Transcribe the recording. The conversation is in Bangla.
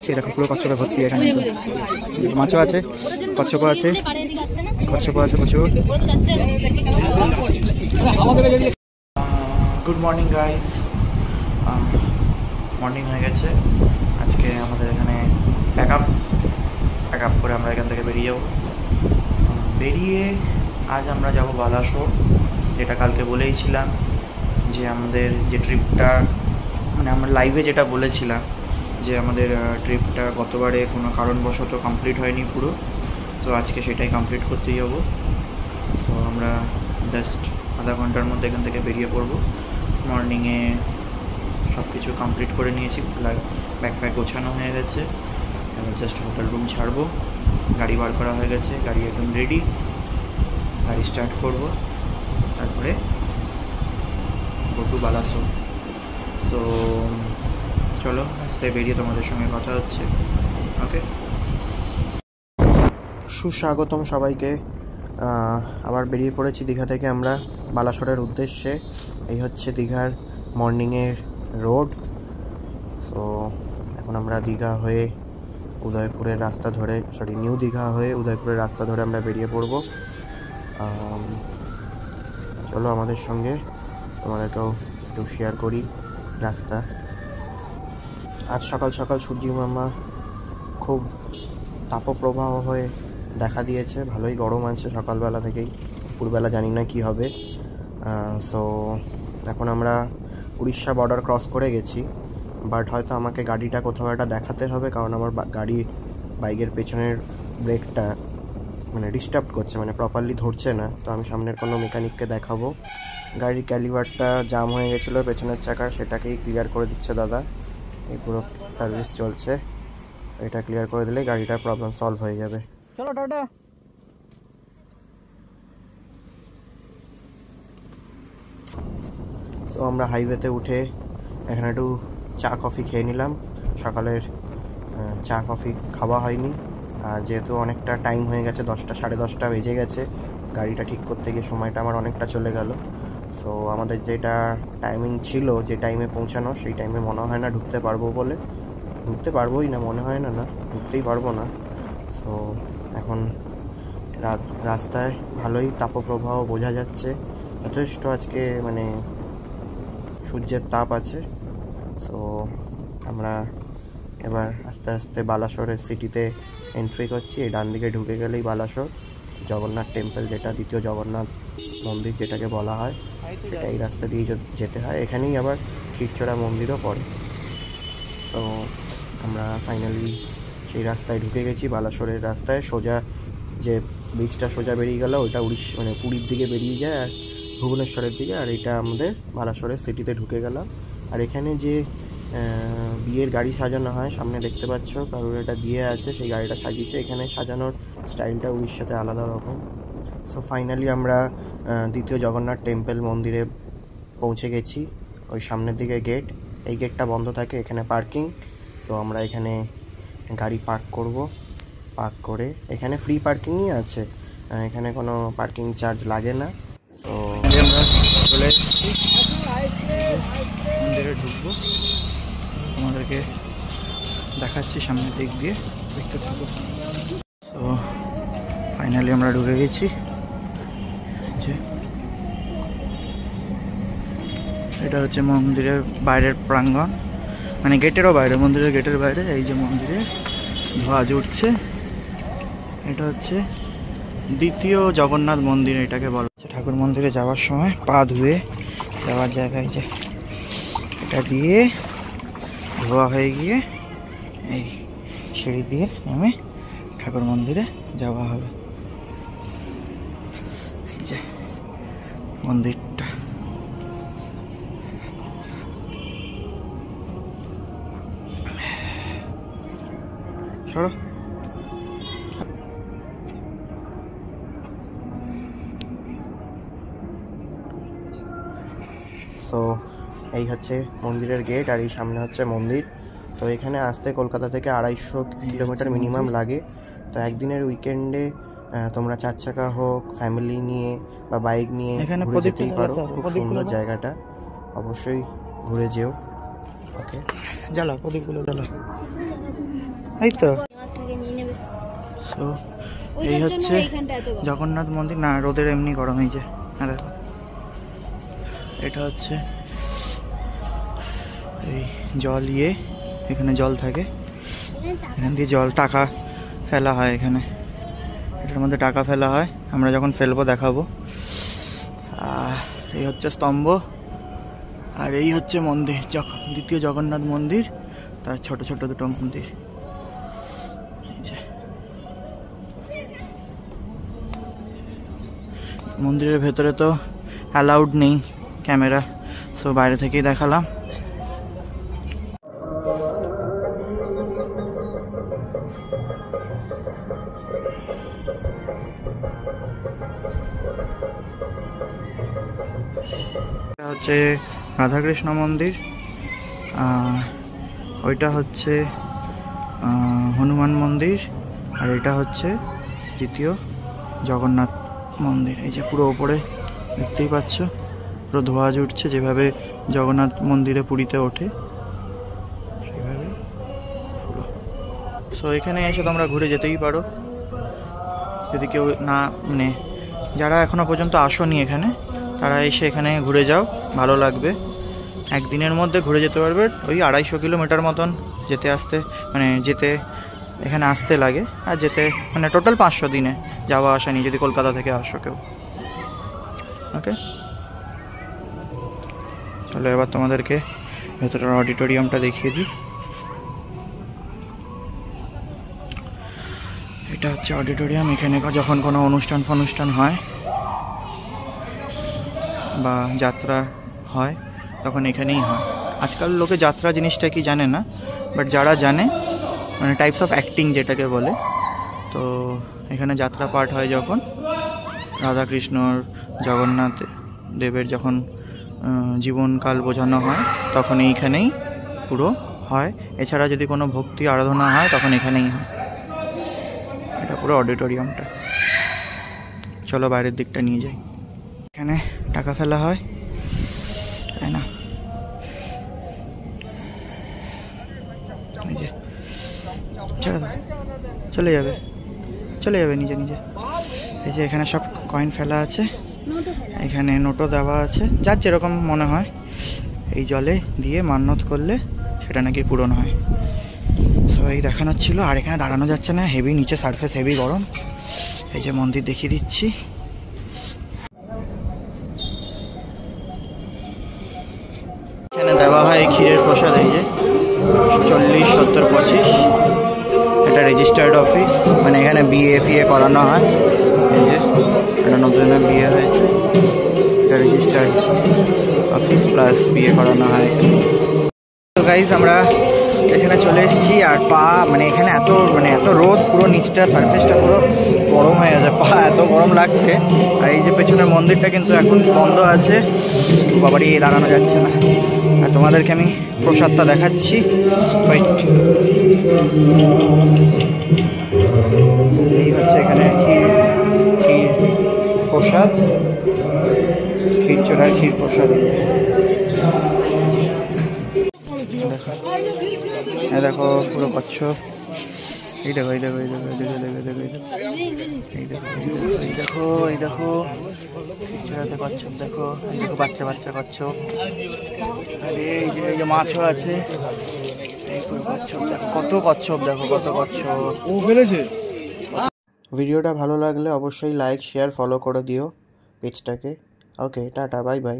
দেখো পুরো কচ্ছপে ভর্তি এখানে মাছও আছে, কচ্ছপ আছে, কচ্ছপ আছে প্রচুর। গুড মর্নিং গাইস, মর্নিং হয়ে গেছে। আজকে আমাদের এখানে প্যাক আপ করে আমরা এখান থেকে বেরিয়ে যাবো। বেরিয়ে আজ আমরা যাব বালাসোর, যেটা কালকে বলেইছিলাম যে আমাদের যে ট্রিপটা, মানে আমরা লাইভে যেটা বলেছিলাম যে আমাদের ট্রিপটা গতবারে কোনো কারণবশত কমপ্লিট হয়নি পুরো। সো আজকে সেটাই কমপ্লিট করতে যাব। সো আমরা জাস্ট আধা ঘন্টার মধ্যে এখান থেকে বেরিয়ে পড়বো। মর্নিংয়ে সব কিছু কমপ্লিট করে নিয়েছি, ব্যাগ ফ্যাগ গোছানো হয়ে গেছে। এবার জাস্ট হোটেল রুম ছাড়বো, গাড়ি বার করা হয়ে গেছে, গাড়ি একদম রেডি, গাড়ি স্টার্ট করব, তারপরে গো টু বালাসোর। সো চলো রাস্তায় বেরিয়ে তোমাদের সঙ্গে কথা হচ্ছে। ওকে, সুস্বাগতম সবাইকে। আবার বেরিয়ে পড়েছি দীঘা থেকে আমরা বালাসোরের উদ্দেশ্যে। এই হচ্ছে দীঘার মর্নিংয়ের রোড। সো এখন আমরা দীঘা হয়ে উদয়পুরের রাস্তা ধরে, নিউ দীঘা হয়ে উদয়পুরের রাস্তা ধরে আমরা বেরিয়ে পড়ব। চলো আমাদের সঙ্গে, তোমাদেরকেও একটু শেয়ার করি রাস্তা। আজ সকাল সকাল সূর্যি মামা খুব তাপপ্রবাহ হয়ে দেখা দিয়েছে, ভালোই গরম আছে সকালবেলা থেকেই, দুপুরবেলা জানি না কি হবে। সো এখন আমরা উড়িষ্যা বর্ডার ক্রস করে গেছি, বাট হয়তো আমাকে গাড়িটা কোথাও একটা দেখাতে হবে, কারণ আমার বাইকের পেছনের ব্রেকটা মানে ডিস্টার্ব করছে, মানে প্রপারলি ধরছে না। তো আমি সামনের কোনো মেকানিককে দেখাবো। গাড়ির ক্যালিভারটা জাম হয়ে গেছিলো পেছনের চাকার, সেটাকেই ক্লিয়ার করে দিচ্ছে দাদা। এই পুরো সার্ভিস চলছে, সেটা ক্লিয়ার করে দিলে গাড়িটার প্রবলেম সলভ হয়ে যাবে। চলো টাটা। তো আমরা হাইওয়েতে উঠে এখানে একটু চা কফি খেয়ে নিলাম। সকালের চা কফি খাওয়া হয়নি, আর যেহেতু অনেকটা টাইম হয়ে গেছে, 10টা 10:30 বেজে গেছে, গাড়িটা ঠিক করতে গিয়ে সময়টা আমার অনেকটা চলে গেল। সো আমাদের যেটা টাইমিং ছিল, যে টাইমে পৌঁছানো, সেই টাইমে মনে হয় না ঢুকতে পারবোই না, মনে হয় না ঢুকতেই পারবো না। সো এখন রাস্তায় ভালোই তাপপ্রবাহ বোঝা যাচ্ছে, যথেষ্ট আজকে মানে সূর্যের তাপ আছে। সো আমরা এবার আস্তে আস্তে বালাসোরের সিটিতে এন্ট্রি করছি। এই ডান দিকে ঢুকে গেলেই বালাসোর জগন্নাথ টেম্পল, যেটা দ্বিতীয় জগন্নাথ মন্দির যেটাকে বলা হয়, সেটা এই রাস্তা দিয়ে যেতে হয়। এখানেই আবার ক্ষীরচোরা মন্দিরও পড়ে। সো আমরা ফাইনালি সেই রাস্তায় ঢুকে গেছি, বালাসোরের রাস্তায়। সোজা যে ব্রিজটা সোজা বেরিয়ে গেল, ওইটা উড়িষ্যা মানে পুরীর দিকে বেরিয়ে যায় আর ভুবনেশ্বরের দিকে, আর এটা আমাদের বালাসোরের সিটিতে ঢুকে গেলাম। আর এখানে যে বিয়ের গাড়ি সাজানো হয়, সামনে দেখতে পাচ্ছ কারোর এটা বিয়ে আছে, সেই গাড়িটা সাজিয়েছে। এখানে সাজানোর স্টাইলটা উড়িষ্যাতে আলাদা রকম। সো ফাইনালি আমরা দ্বিতীয় জগন্নাথ টেম্পল মন্দিরে পৌঁছে গেছি। ওই সামনের দিকে গেট, এই গেটটা বন্ধ থাকে, এখানে পার্কিং। সো আমরা এখানে গাড়ি পার্ক করে, এখানে ফ্রি পার্কিংই আছে, এখানে কোনো পার্কিং চার্জ লাগে না। সো আমরা চলে এসেছি, মন্দিরে ঢুকবো, তোমাদেরকে দেখাচ্ছি সামনের দিক দিয়ে, দেখতে থাকবো। তো ফাইনালি আমরা ঢুকে গেছি। যে এটা হচ্ছে মন্দিরের বাইরের প্রাঙ্গণ, মানে গেটেরও বাইরে, মন্দিরের গেটের বাইরে। এই যে মন্দিরে ধ্বজ উঠছে, এটা হচ্ছে দ্বিতীয় জগন্নাথ মন্দির এটাকে বলা হচ্ছে। ঠাকুর মন্দিরে যাওয়ার সময় পা ধুয়ে যাওয়ার জায়গায় যে এটা দিয়ে ধোয়া হয়ে গিয়ে এই সিঁড়ি দিয়ে নেমে ঠাকুর মন্দিরে যাওয়া হবে। এই যে মন্দিরটা, সরো। সো এই হচ্ছে মন্দিরের গেট, আর এই সামনে হচ্ছে মন্দির। তো এখানে আসতে কলকাতা থেকে 250 কিলোমিটার মিনিমাম লাগে। তো একদিনের উইকেন্ডে তোমরা 4 চাকা হোক, ফ্যামিলি নিয়ে বা বাইক নিয়ে ঘুরে যেতেই পারো। খুব সুন্দর জায়গাটা, অবশ্যই ঘুরে যেও। ওকে, জ্বালা প্রদীপগুলো জ্বালা। এই তো সো এই হচ্ছে জগন্নাথ মন্দির। না রোদের এমনি গরম, এই যে হ্যাঁ দেখো এটা হচ্ছে এই জল এখানে জল থাকে, এখান দিয়ে জল টাকা ফেলা হয়, এখানে এটার মধ্যে টাকা ফেলা হয়, আমরা যখন ফেলবো দেখাবো। এই হচ্ছে স্তম্ভ, আর এই হচ্ছে মন্দির, দ্বিতীয় জগন্নাথ মন্দির, তার ছোট ছোট দুটো মন্দির। মন্দিরের ভেতরে তো অ্যালাউড নেই ক্যামেরা, সো বাইরে থেকেই দেখালাম। এটা হচ্ছে রাধাকৃষ্ণ মন্দির, ওইটা হচ্ছে হনুমান মন্দির, আর এটা হচ্ছে দ্বিতীয় জগন্নাথ মন্দির। এই যে পুরো ওপরে দেখতেই পাচ্ছ পুরো ধোঁয়া উঠছে, যেভাবে জগন্নাথ মন্দিরে পুরীতে ওঠে সেভাবে পুরো। সো এখানে এসে তোমরা ঘুরে যেতেই পারো, যদি কেউ না মানে যারা এখনো পর্যন্ত আসোনি এখানে, তারা এসে এখানে ঘুরে যাও, ভালো লাগবে। একদিনের মধ্যে ঘুরে যেতে পারবে। ওই 250 কিলোমিটার মতন যেতে আসতে, মানে যেতে এখানে আসতে লাগে, আর যেতে মানে টোটাল 500 দিনে যাওয়া আসা নিয়ে, যদি কলকাতা থেকে আসো কেউ। ওকে, চলো এবার তোমাদেরকে ভেতরের অডিটোরিয়ামটা দেখিয়ে দিই। এটা হচ্ছে অডিটোরিয়াম, এখানে যখন কোনো অনুষ্ঠান হয় বা যাত্রা হয় তখন এখানেই হয়। আজকাল লোকে যাত্রা জিনিসটা কি জানে না, বাট যারা জানে, মানে টাইপস অফ অ্যাক্টিং যেটাকে বলে, তো এখানে যাত্রা পাঠ হয় যখন রাধাকৃষ্ণর জগন্নাথ দেবের যখন জীবনকাল বোঝানো হয় তখন এইখানেই পুরো হয়। এছাড়া যদি কোনো ভক্তি আরাধনা হয় তখন এখানেই হয়। এটা পুরো অডিটোরিয়ামটা। চলো বাইরের দিকটা নিয়ে যাই। এখানে টাকা ফেলা হয়, তাই না? চলে যাবে নিজে নিজে। এই যে এখানে সব কয়েন ফেলা আছে, এখানে নোটও দেওয়া আছে, যার যেরকম মনে হয় এই জলে দিয়ে মান্যত করলে সেটা নাকি পূরণ হয়। সো এই দেখানো ছিল। আর এখানে দাঁড়ানো যাচ্ছে না, হেভি নিচে সারফেস, হেভি গরম। এই যে মন্দির দেখিয়ে দিচ্ছি। এখানে দেওয়া হয় ক্ষীরের প্রসাদ, এই যে 40, 70, 25। এটা রেজিস্টার্ড অফিস, মানে এখানে বিএ করানো হয়। এই যে এটা নতুন বিয়ে হয়েছে, এটা রেজিস্টার্ড অফিস প্লাস বিএ করানো হয়। তো গাইজ আমরা এখানে চলে এসেছি, আর পা মানে এখানে এত রোদ, পুরো নিচটা সারফেসটা পুরো গরম হয়ে গেছে, পা এত গরম লাগছে। আর এই যে পেছনের মন্দিরটা কিন্তু এখন বন্ধ আছে, বাবারই দাঁড়ানো যাচ্ছে না। আর তোমাদেরকে আমি প্রসাদটা দেখাচ্ছি, এই হচ্ছে এখানে ক্ষীর প্রসাদ, ক্ষীর চোড়ার ক্ষীর প্রসাদ। দেখো পুরো কচ্ছপ, এই দেখো কচ্ছপ, দেখো বাচ্চা কচ্ছপ। আরে এই যে মাছও আছে, এই পুরো কচ্ছপ, দেখো কত কচ্ছপ, দেখো কত কচ্ছপ ও ফেলেছে। ভিডিওটা ভালো লাগলে অবশ্যই লাইক, শেয়ার, ফলো করে দিও পেজটাকে। ওকে, টাটা, বাই বাই।